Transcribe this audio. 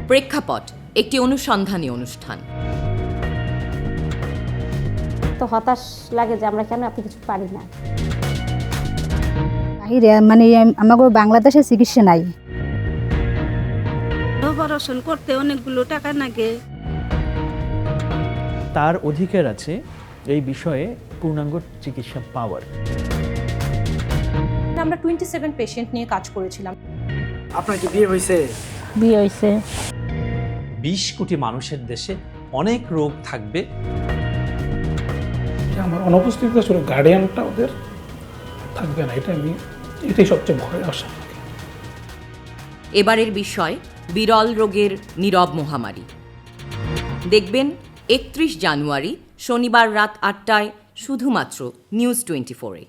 প্রেক্ষাপট একটি অনুসন্ধানী অনুষ্ঠান। তো হতাশ লাগে যে আমরা কেন এত কিছু পারি না। বাহিরে মানে আমাকে বাংলাদেশে চিকিৎসা নাই। অপারেশন করতে অনেকগুলো টাকা লাগে। তার অধিকার আছে এই বিষয়ে পূর্ণাঙ্গ চিকিৎসা পাওয়ার। আমরা 27 পেশেন্ট নিয়ে কাজ করেছিলাম। আপনার কি বিয়ে হয়েছে? বিয়ে হয়েছে। 20 কোটি মানুষের দেশে অনেক রোগ থাকবে। আমার অনুপস্থিতিতে আসলে গার্ডিয়ানটা ওদের থাকবে না, এটাই সবচেয়ে ভয় আসে। এবারের বিষয় বিরল রোগের নীরব মহামারী। দেখবেন 31 জানুয়ারি শনিবার রাত 8টায় শুধুমাত্র নিউজ 24-এ।